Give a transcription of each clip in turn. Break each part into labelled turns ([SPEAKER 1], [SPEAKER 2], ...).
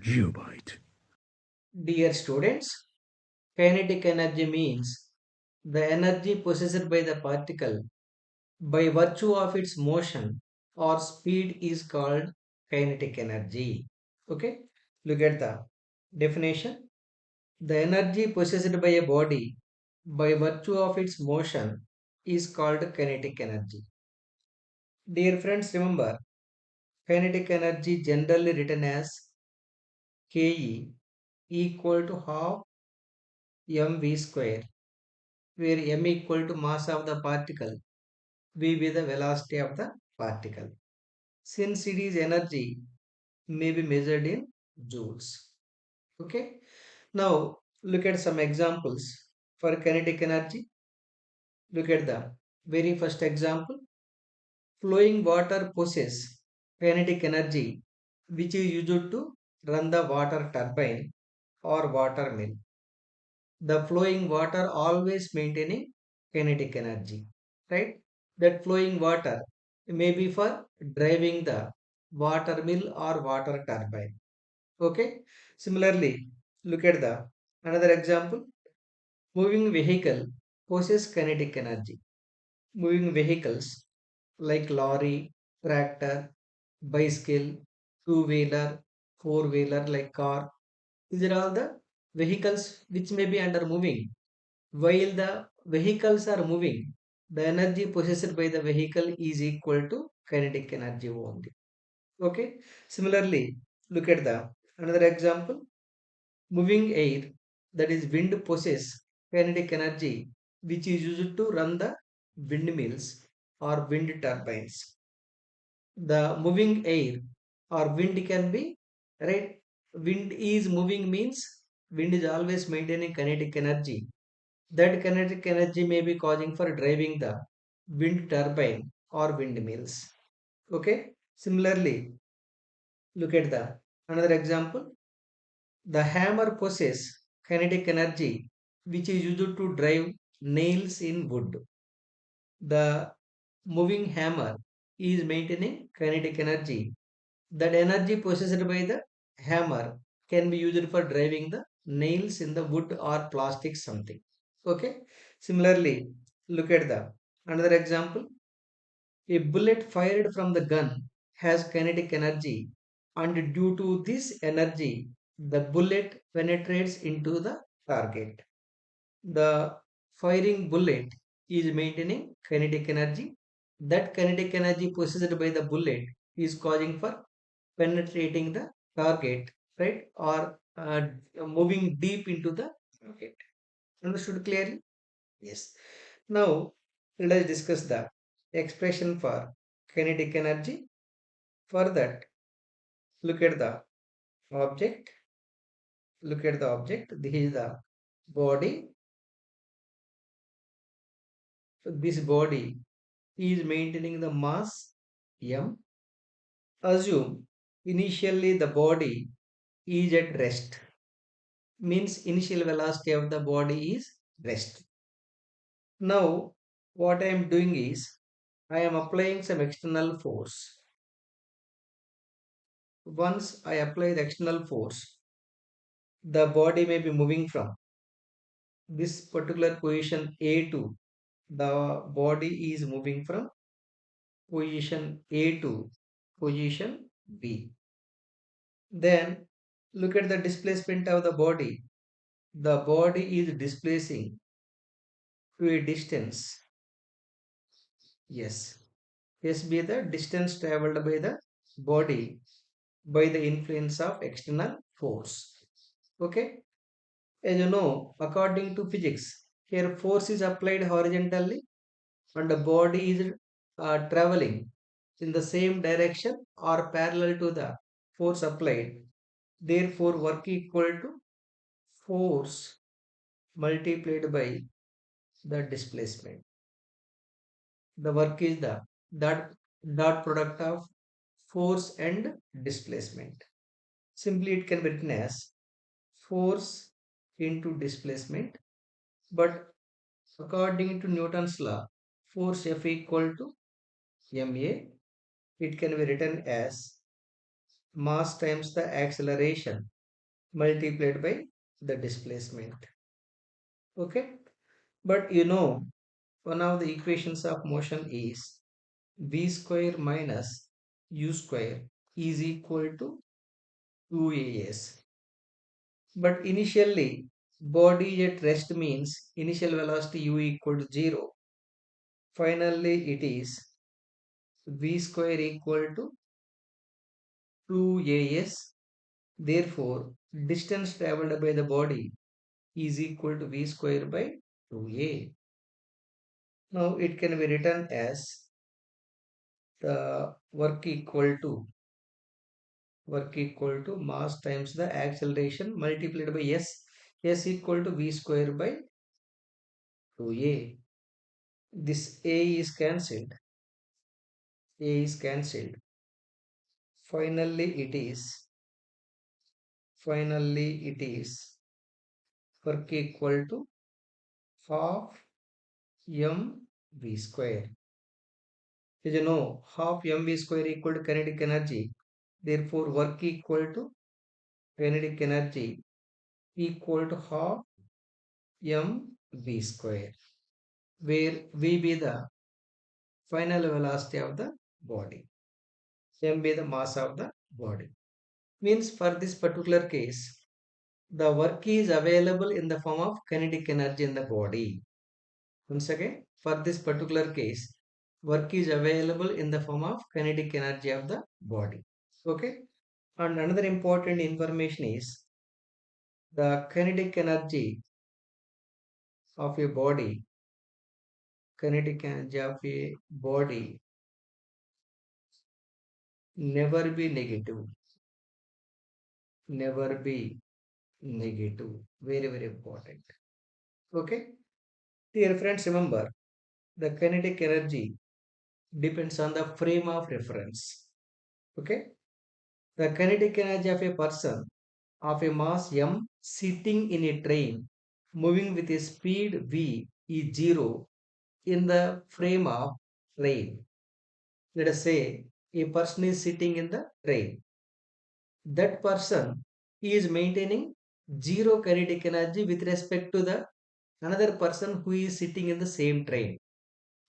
[SPEAKER 1] geobyte.
[SPEAKER 2] Dear students, kinetic energy means the energy possessed by the particle by virtue of its motion or speed is called kinetic energy. Okay, look at the definition. The energy possessed by a body by virtue of its motion is called kinetic energy. Dear friends, remember kinetic energy generally written as Ke equal to half mv square, where m equal to mass of the particle, v be the velocity of the particle. Since it is energy, may be measured in joules. Okay. Now look at some examples for kinetic energy. Look at the very first example. Flowing water possesses kinetic energy, which is used to run the water turbine or water mill. The flowing water always maintaining kinetic energy, right? That flowing water may be for driving the water mill or water turbine. Okay. Similarly, look at the another example. Moving vehicle possess kinetic energy. Moving vehicles like lorry, tractor, bicycle, two-wheeler, four-wheeler like car. These are all the vehicles which may be under moving. While the vehicles are moving, the energy possessed by the vehicle is equal to kinetic energy only. Okay. Similarly, look at the another example. Moving air, that is wind, possess kinetic energy which is used to run the windmills or wind turbines. The moving air or wind can be, right. Wind is moving means wind is always maintaining kinetic energy. That kinetic energy may be causing for driving the wind turbine or windmills. Okay. Similarly, look at the another example. The hammer possesses kinetic energy which is used to drive nails in wood. The moving hammer is maintaining kinetic energy. That energy possessed by the hammer can be used for driving the nails in the wood or plastic something. Okay. Similarly, look at the another example. A bullet fired from the gun has kinetic energy, and due to this energy, the bullet penetrates into the target. The firing bullet is maintaining kinetic energy. That kinetic energy possessed by the bullet is causing for penetrating the target, right? Or moving deep into the target. Understood clearly? Yes. Now, let us discuss the expression for kinetic energy. For that, look at the object. Look at the object. This is the body. So this body is maintaining the mass m. Assume initially the body is at rest. Means initial velocity of the body is rest. Now, what I am doing is I am applying some external force. Once I apply the external force, the body may be moving from this particular position A to the body is moving from position A to position B. Then look at the displacement of the body. The body is displacing to a distance. Yes. S be the distance traveled by the body by the influence of external force. Okay. As you know, according to physics, here force is applied horizontally and the body is traveling in the same direction or parallel to the force applied. Therefore, work equal to force multiplied by the displacement. The work is the dot, dot product of force and displacement. Simply it can be written as force into displacement, but according to Newton's law, force F equal to ma. It can be written as mass times the acceleration multiplied by the displacement. Okay, but one of the equations of motion is v square minus u square is equal to 2as. But initially, body at rest means initial velocity u equal to 0. Finally, it is v square equal to 2as. Therefore, distance traveled by the body is equal to v square by 2a. Now, it can be written as the work equal to mass times the acceleration multiplied by s equal to v square by 2a. This a is cancelled. Finally, it is work equal to half mv square. Did you know half mv square equal to kinetic energy? Therefore, work equal to kinetic energy equal to half mv square, where v be the final velocity of the body, m be the mass of the body. Means for this particular case, the work is available in the form of kinetic energy in the body. Once again, for this particular case, work is available in the form of kinetic energy of the body. Okay. And another important information is the kinetic energy of a body. Kinetic energy of a body never be negative. Never be negative. Very, very important. Okay. Dear friends, remember the kinetic energy depends on the frame of reference. Okay. The kinetic energy of a person of a mass m sitting in a train moving with a speed v is zero in the frame of train. Let us say a person is sitting in the train. That person is maintaining zero kinetic energy with respect to the another person who is sitting in the same train.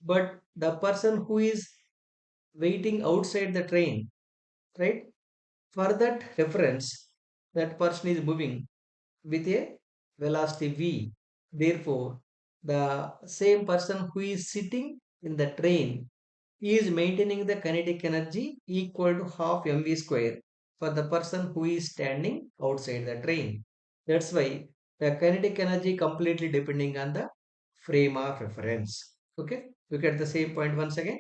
[SPEAKER 2] But the person who is waiting outside the train, right? For that reference, that person is moving with a velocity v. Therefore, the same person who is sitting in the train is maintaining the kinetic energy equal to half mv square for the person who is standing outside the train. That's why the kinetic energy completely depending on the frame of reference. Okay, look at the same point once again.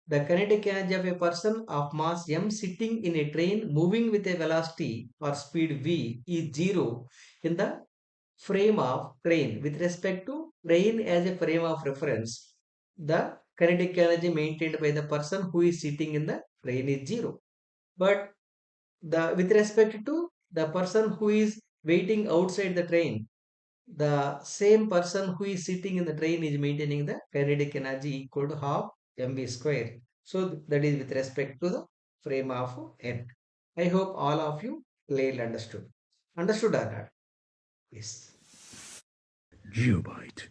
[SPEAKER 2] The kinetic energy of a person of mass m sitting in a train moving with a velocity or speed v is zero in the frame of train with respect to train as a frame of reference. The kinetic energy maintained by the person who is sitting in the train is zero. But the with respect to the person who is waiting outside the train, the same person who is sitting in the train is maintaining the kinetic energy equal to half mv square. So that is with respect to the frame of n. I hope all of you clearly understood. Understood or not? Yes.
[SPEAKER 1] Geobyte.